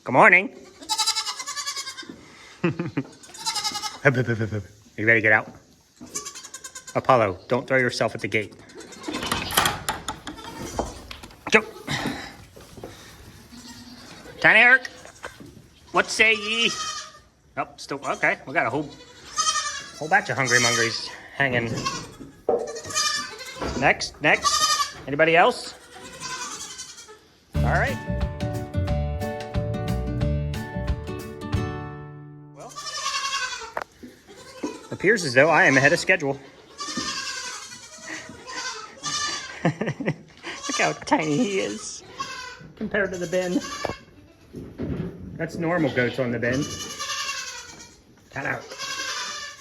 Good morning. You ready to get out? Apollo, don't throw yourself at the gate. Go. Tiny Herc, what say ye? Oh, still, okay. We got a whole batch of hungry mungries hanging. Next. Anybody else? All right. Well, appears as though I am ahead of schedule. Look how tiny he is compared to the bin. That's normal goats on the bin. Cut out.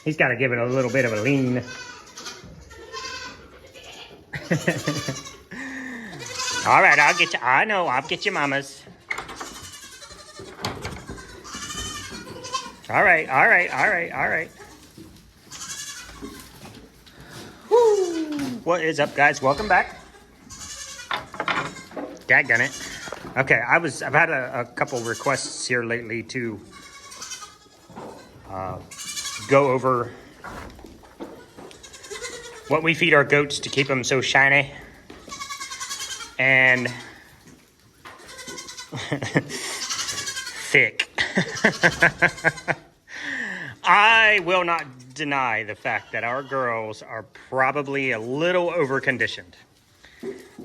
He's got to give it a little bit of a lean. All right, I'll get you. I know, I'll get you mamas. All right. Woo. What is up, guys? Welcome back. Dadgunnit. Okay, I've had a couple requests here lately to go over what we feed our goats to keep them so shiny and thick. I will not deny the fact that our girls are probably a little over-conditioned.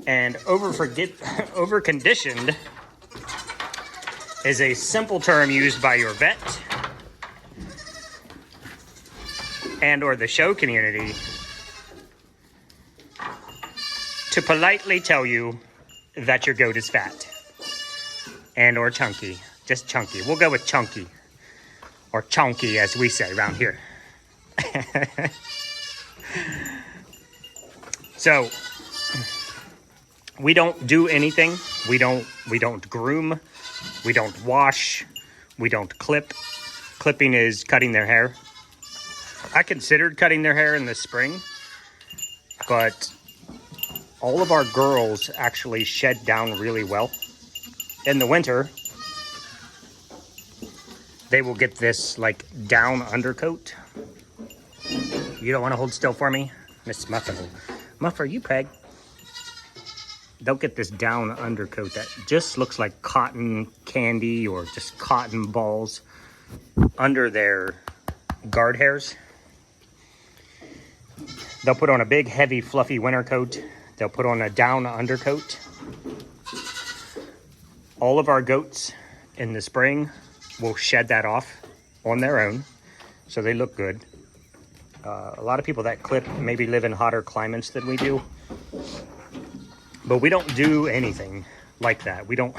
And over-conditioned is a simple term used by your vet and or the show community to politely tell you that your goat is fat and or chunky. Just chunky. We'll go with chunky, or chunky as we say around here. So we don't do anything. We don't groom. We don't wash. We don't clip. Clipping is cutting their hair. I considered cutting their hair in the spring, but all of our girls actually shed down really well. In the winter, they will get this like down undercoat. You don't want to hold still for me? Miss Muffin. Muff, are you preg? They'll get this down undercoat that just looks like cotton candy or just cotton balls under their guard hairs. They'll put on a big, heavy, fluffy winter coat. They'll put on a down undercoat. All of our goats in the spring will shed that off on their own, so they look good. A lot of people that clip maybe live in hotter climates than we do, but we don't do anything like that. We don't.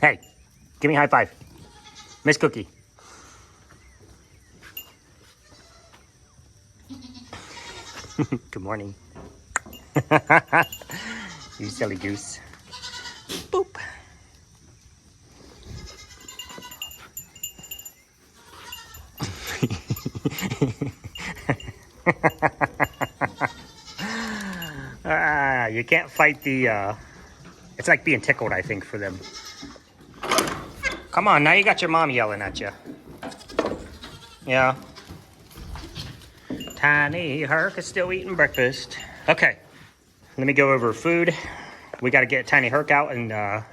Hey, give me a high five. Miss Cookie. Good morning. You silly goose. Boop. You can't fight the, it's like being tickled, I think, for them. Come on, now you got your mom yelling at you. Yeah. Tiny Herc is still eating breakfast. Okay, let me go over food. We got to get Tiny Herc out and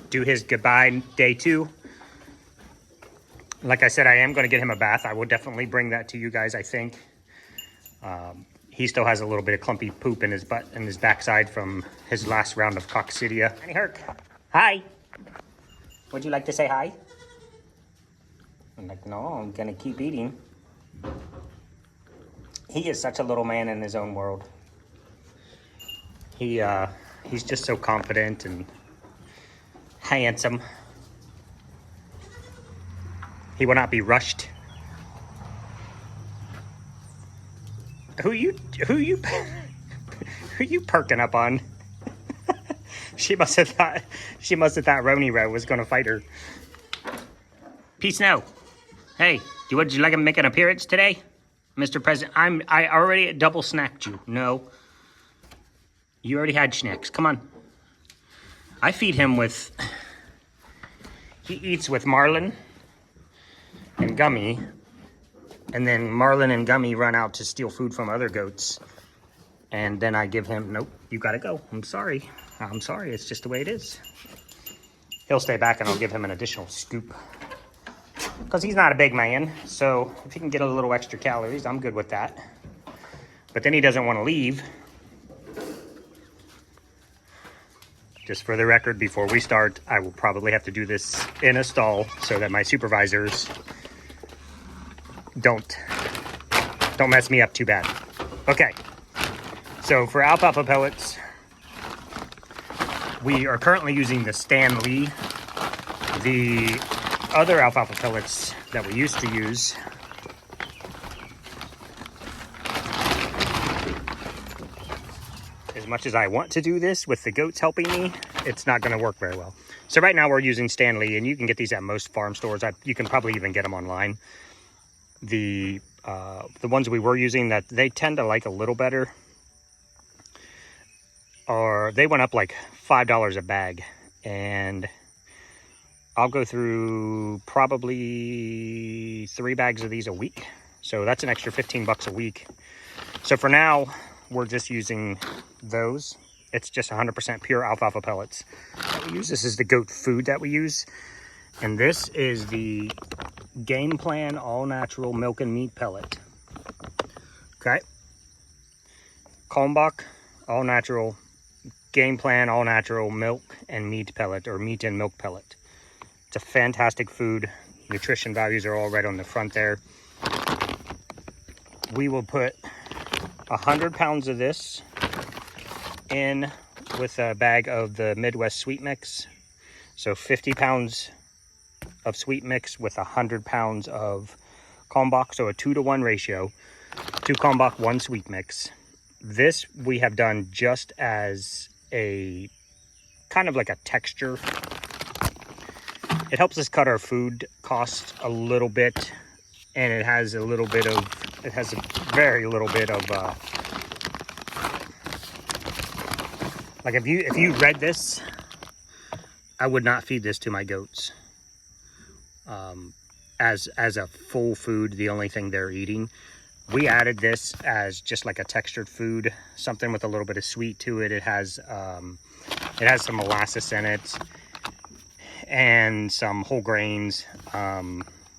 do his goodbye day 2. Like I said, I am going to get him a bath. I will definitely bring that to you guys, I think. He still has a little bit of clumpy poop in his butt and his backside from his last round of coccidia. Tiny Herc, hi. Would you like to say hi? I'm like, no, I'm going to keep eating. He is such a little man in his own world. He's just so confident and handsome. He will not be rushed. Who you perking up on? She must have thought Roni Row was gonna fight her. Peace now. Hey, would you like to make an appearance today, Mr. President? I already double snacked you. No, You already had snacks. Come on. I feed him with... He eats with Marlin and Gummy. And then Marlin and Gummy run out to steal food from other goats. And then I give him... Nope, you gotta go. I'm sorry. I'm sorry. It's just the way it is. He'll stay back and I'll give him an additional scoop. Because he's not a big man. So if he can get a little extra calories, I'm good with that. But then he doesn't want to leave. Just for the record, before we start, I will probably have to do this in a stall so that my supervisors don't mess me up too bad. Okay, so for alfalfa pellets, we are currently using the Stan Lee. The other alfalfa pellets that we used to use, as much as I want to do this with the goats helping me, it's not going to work very well. So right now we're using Stan Lee, and you can get these at most farm stores. You can probably even get them online. The ones we were using that they tend to like a little better, or they went up like $5 a bag, and I'll go through probably 3 bags of these a week. So that's an extra 15 bucks a week. So for now, we're just using those. It's just 100% pure alfalfa pellets that we use. This is the goat food that we use. And this is the Game Plan All Natural Milk and Meat Pellet. Okay. Kalmbach All Natural Game Plan All Natural Milk and Meat Pellet, or Meat and Milk Pellet. It's a fantastic food. Nutrition values are all right on the front there. We will put 100 pounds of this in with a bag of the Midwest Sweet Mix. So 50 pounds of sweet mix with 100 pounds of Kalmbach. So a 2-to-1 ratio. 2 Kalmbach, 1 sweet mix. This we have done just as a kind of like a texture. It helps us cut our food costs a little bit, and it has a little bit of, it has a very little bit of, like if you read this, I would not feed this to my goats as a full food, the only thing they're eating. We added this as just like a textured food, something with a little bit of sweet to it. It has some molasses in it and some whole grains.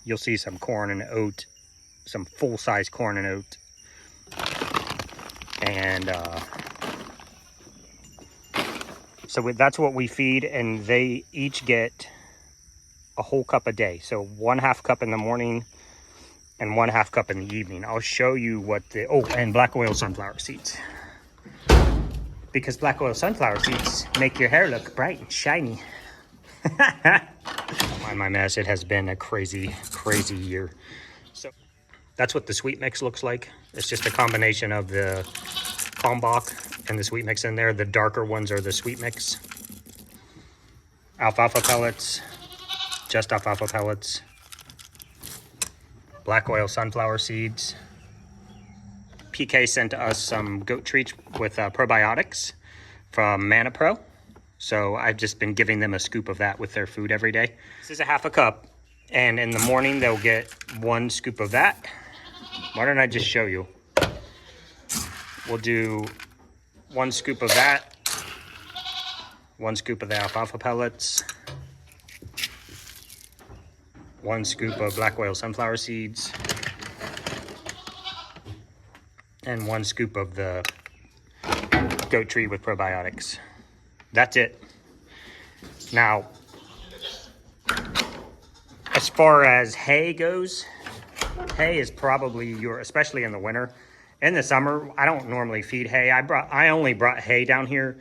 You'll see some corn and oat, some full-size corn and oat. And so that's what we feed, and they each get a whole cup a day. So 1/2 cup in the morning and 1/2 cup in the evening. I'll show you what the, oh, and black oil sunflower seeds. Because black oil sunflower seeds make your hair look bright and shiny. Don't mind my mess, it has been a crazy, crazy year. So that's what the sweet mix looks like. It's just a combination of the Kalmbach and the sweet mix in there. The darker ones are the sweet mix. Alfalfa pellets, just alfalfa pellets. Black oil sunflower seeds. PK sent us some goat treats with probiotics from Mana Pro. So I've just been giving them a scoop of that with their food every day. This is a 1/2 cup, and in the morning they'll get 1 scoop of that. Why don't I just show you? We'll do 1 scoop of that, 1 scoop of the alfalfa pellets, 1 scoop of black oil sunflower seeds, and 1 scoop of the goat treat with probiotics. That's it. Now, as far as hay goes, hay is probably especially in the winter. In the summer, I don't normally feed hay. I only brought hay down here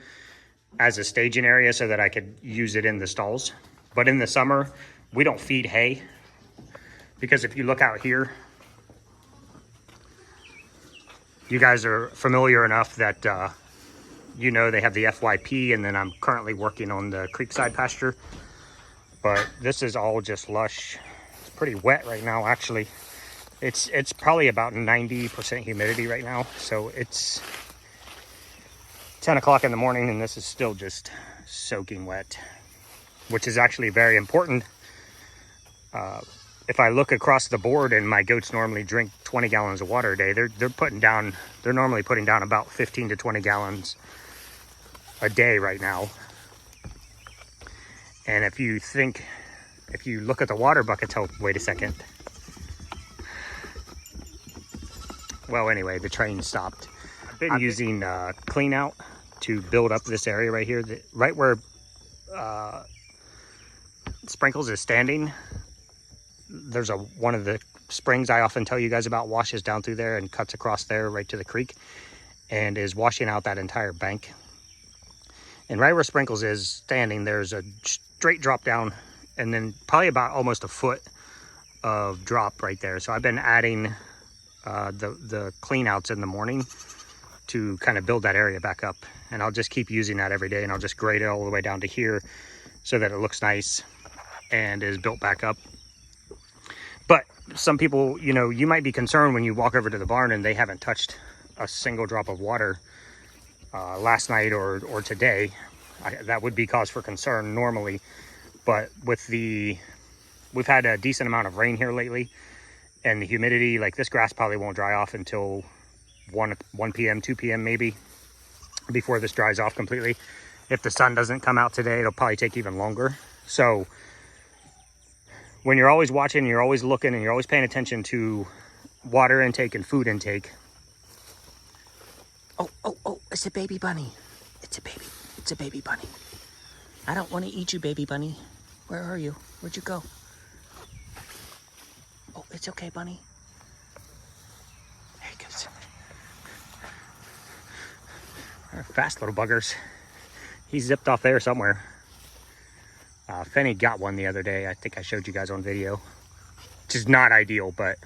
as a staging area so that I could use it in the stalls. But in the summer, we don't feed hay, because if you look out here, you guys are familiar enough that you know they have the FYP, and then I'm currently working on the creekside pasture. But this is all just lush. It's pretty wet right now, actually. It's probably about 90% humidity right now, so it's 10 o'clock in the morning, and this is still just soaking wet, which is actually very important. If I look across the board, and my goats normally drink 20 gallons of water a day, they're normally putting down about 15 to 20 gallons a day right now. And if you look at the water buckets, oh, wait a second. Well, anyway, the train stopped. I've been using clean out to build up this area right here, right where Sprinkles is standing. There's one of the springs I often tell you guys about washes down through there and cuts across there right to the creek and is washing out that entire bank. And right where Sprinkles is standing, there's a straight drop down and then probably about almost a foot of drop right there. So I've been adding the clean outs in the morning to kind of build that area back up. And I'll just keep using that every day, and I'll just grade it all the way down to here so that it looks nice and is built back up. But some people, you might be concerned when you walk over to the barn and they haven't touched a single drop of water last night or today. That would be cause for concern normally. But we've had a decent amount of rain here lately, and the humidity, like this grass probably won't dry off until 1 p.m., 2 p.m. maybe, before this dries off completely. If the sun doesn't come out today, it'll probably take even longer. So when you're always watching, you're always looking, and you're always paying attention to water intake and food intake. Oh, it's a baby bunny. It's a baby bunny. I don't want to eat you, baby bunny. Where are you? Where'd you go? Oh, it's okay, bunny. There he goes. They're fast little buggers. He zipped off there somewhere. Fenny got one the other day. I think I showed you guys on video, which is not ideal, but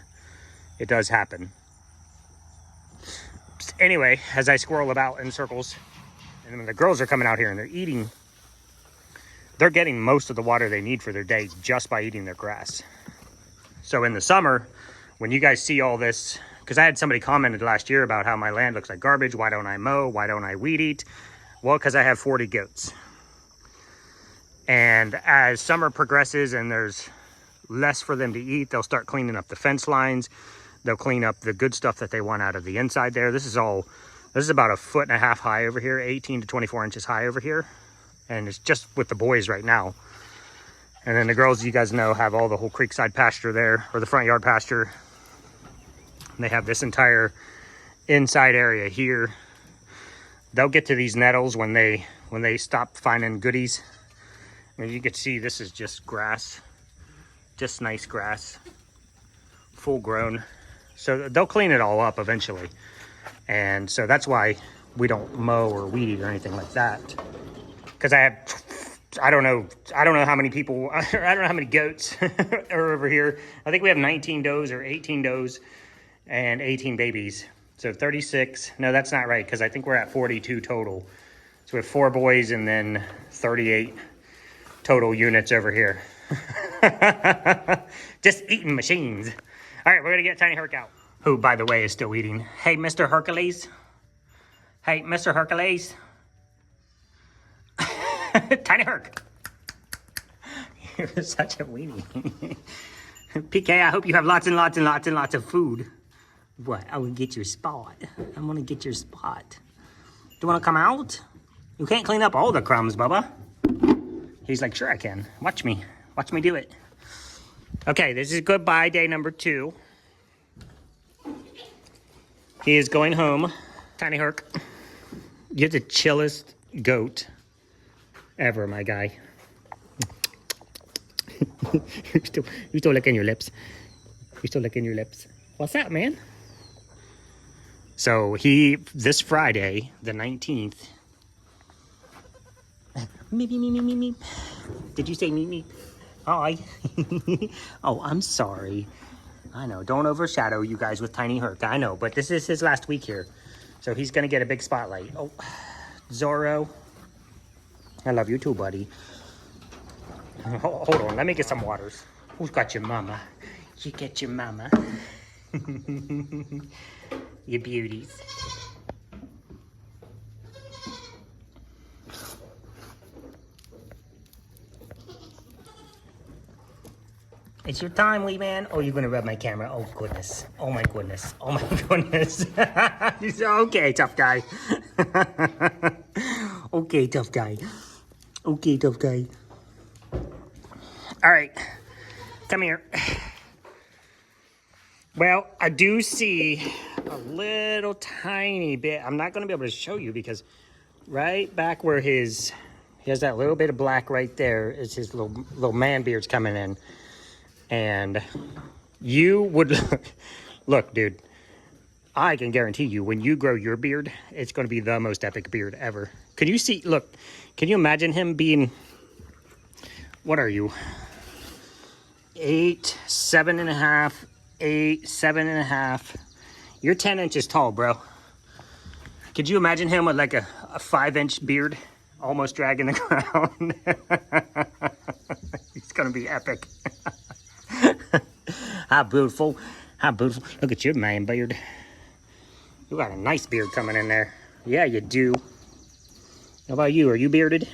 it does happen. Anyway, as I squirrel about in circles, and when the girls are coming out here and they're eating, they're getting most of the water they need for their day just by eating their grass. So in the summer, when you guys see all this, because I had somebody commented last year about how my land looks like garbage, why don't I mow, why don't I weed eat? Well, because I have 40 goats. And as summer progresses and there's less for them to eat, they'll start cleaning up the fence lines. They'll clean up the good stuff that they want out of the inside there. This is about 1.5 foot high over here, 18 to 24 inches high over here. And it's just with the boys right now. And then the girls, you guys know, have all the whole creekside pasture there, or the front yard pasture. And they have this entire inside area here. They'll get to these nettles when they stop finding goodies. I mean, you can see this is just grass, just nice grass, full grown. So they'll clean it all up eventually. And so that's why we don't mow or weed eat or anything like that. Because I don't know how many people, I don't know how many goats are over here. I think we have 19 does or 18 does and 18 babies. So 36, no, that's not right, because I think we're at 42 total. So we have 4 boys and then 38 total units over here. Just eating machines. All right, we're gonna get Tiny Herc out, who, by the way, is still eating. Hey, Mr. Hercules. Hey, Mr. Hercules. Tiny Herc. You're such a weenie. PK, I hope you have lots and lots and lots and lots of food. What? I will get your spot. I'm gonna get your spot. Do you wanna come out? You can't clean up all the crumbs, Bubba. He's like, sure I can. Watch me. Watch me do it. Okay, this is goodbye day number 2. He is going home. Tiny Herc. You're the chillest goat ever, my guy. You're still licking your lips. You're still licking your lips. What's that, man? So this Friday, the 19th. Meep, meep, meep, meep, meep. Did you say meep, meep? Hi. Oh, I'm sorry. I know, don't overshadow you guys with Tiny Herc. I know, but this is his last week here. So he's gonna get a big spotlight. Oh, Zorro. I love you too, buddy. Hold on, let me get some waters. Who's got your mama? You get your mama. You beauties. It's your time, wee man. Oh, you're gonna rub my camera. Oh goodness. Oh my goodness. Oh my goodness. Okay, tough guy. Okay, tough guy. Okay, tough guy. All right, come here. Well, I do see a little tiny bit. I'm not gonna be able to show you because right back where he has that little bit of black right there is his little man beard's coming in. And you would look, dude, I can guarantee you when you grow your beard, it's going to be the most epic beard ever. Can you see, look, can you imagine him being, what are you? 8, 7.5, 8, 7.5. You're 10 inches tall, bro. Could you imagine him with like a 5-inch beard almost dragging the ground? He's going to be epic. How beautiful. How beautiful. Look at your man beard. You got a nice beard coming in there. Yeah, you do. How about you? Are you bearded?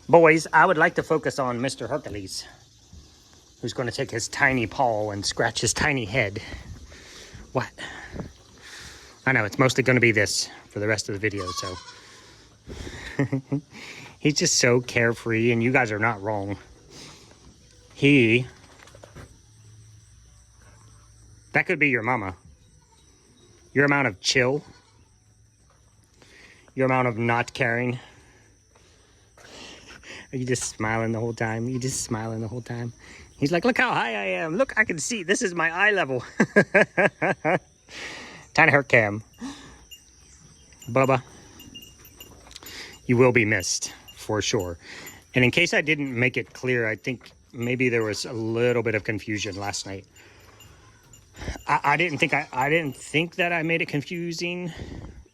Boys, I would like to focus on Mr. Hercules, who's going to take his tiny paw and scratch his tiny head. What? I know, it's mostly going to be this for the rest of the video, so. He's just so carefree, and you guys are not wrong. That could be your mama. Your amount of chill. Your amount of not caring. Are you just smiling the whole time? You just smiling the whole time? He's like, look how high I am. Look, I can see. This is my eye level. Tiny Herc cam. Bubba, you will be missed for sure. And in case I didn't make it clear, I think maybe there was a little bit of confusion last night. I didn't think that I made it confusing.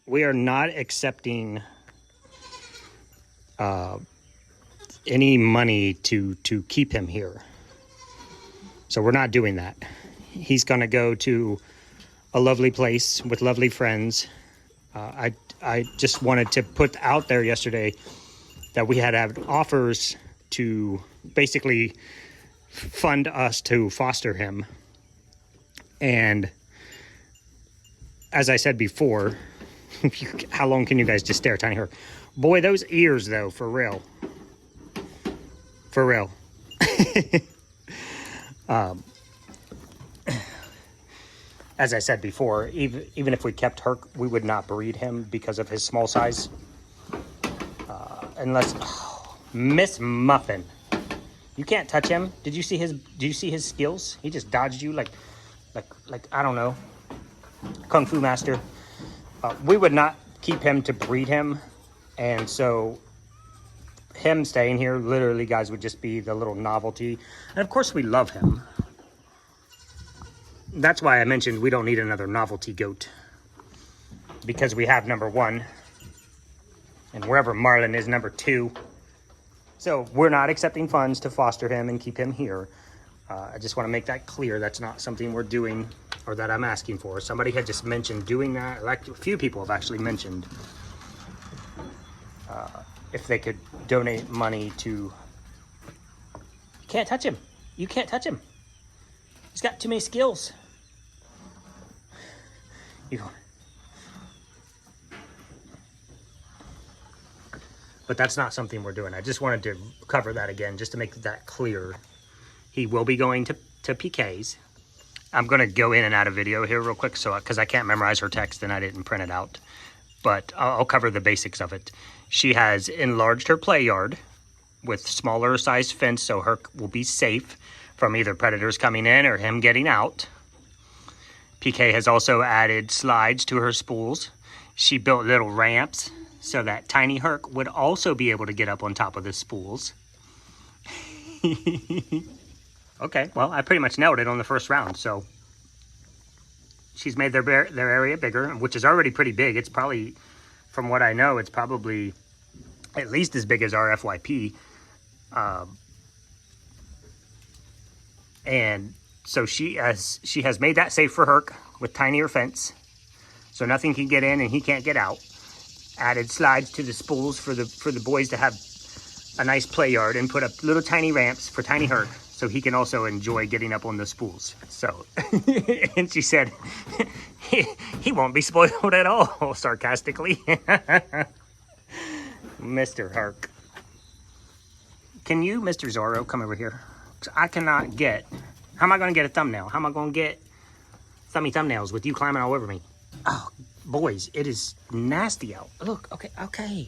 We are not accepting any money to keep him here. So we're not doing that. He's gonna go to a lovely place with lovely friends. I just wanted to put out there yesterday that we had offers to basically fund us to foster him. And as I said before, how long can you guys just stare, Tiny Herc? Boy, those ears though, for real. For real. As I said before, even if we kept Herc, we would not breed him because of his small size. Unless, Miss Muffin, you can't touch him. Did you see his skills? He just dodged you like I don't know, Kung Fu master. We would not keep him to breed him, and so him staying here, literally, guys, would just be the little novelty. And of course, we love him. That's why I mentioned we don't need another novelty goat, because we have number 1, and wherever Marlin is, number 2. So we're not accepting funds to foster him and keep him here. I just want to make that clear. That's not something we're doing or that I'm asking for. Somebody had just mentioned doing that. Like, a few people have actually mentioned if they could donate money to... You can't touch him. You can't touch him. He's got too many skills. But that's not something we're doing. I just wanted to cover that again, just to make that clear. He will be going to PK's. I'm going to go in and out of video here real quick, because I can't memorize her text and I didn't print it out. But I'll cover the basics of it. She has enlarged her play yard with smaller size fence, so Herc will be safe from either predators coming in or him getting out. PK has also added slides to her spools. She built little ramps so that Tiny Herc would also be able to get up on top of the spools. Okay, well, I pretty much nailed it on the first round, so she's made their area bigger, which is already pretty big. It's probably, from what I know, it's probably at least as big as our FYP. And so she has made that safe for Herc with tinier fence, so nothing can get in and he can't get out. Added slides to the spools for the boys to have a nice play yard, and put up little tiny ramps for Tiny Herc so he can also enjoy getting up on the spools. So, and she said, he won't be spoiled at all, sarcastically. Mr. Herc. Can you, Mr. Zorro, come over here? I cannot get, how am I going to get a thumbnail? How am I going to get thumbnails with you climbing all over me? Oh, boys, it is nasty out. Look, okay,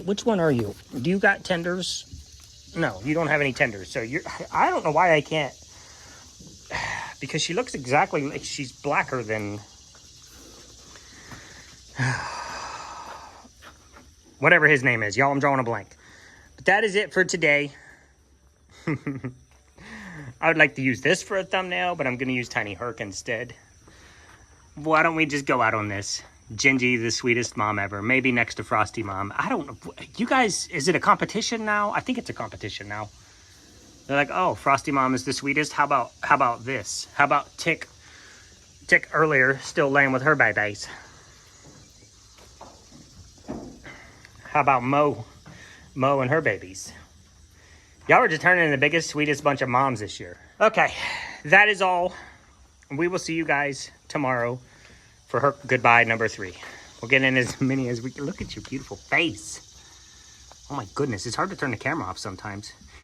which one are you? Do you got tenders? No, you don't have any tenders. So I don't know why I can't, because she looks exactly like she's blacker than, whatever his name is. Y'all, I'm drawing a blank. But that is it for today. I would like to use this for a thumbnail, but I'm going to use Tiny Herc instead. Why don't we just go out on this? Gingy, the sweetest mom ever. Maybe next to Frosty Mom. I don't know. You guys, is it a competition now? I think it's a competition now. They're like, oh, Frosty Mom is the sweetest. How about this? How about Tick earlier still laying with her babies? How about Mo and her babies? Y'all are just turning into the biggest, sweetest bunch of moms this year. Okay, that is all. We will see you guys tomorrow for Herc Goodbye number 3. We'll get in as many as we can. Look at your beautiful face. Oh my goodness, it's hard to turn the camera off sometimes.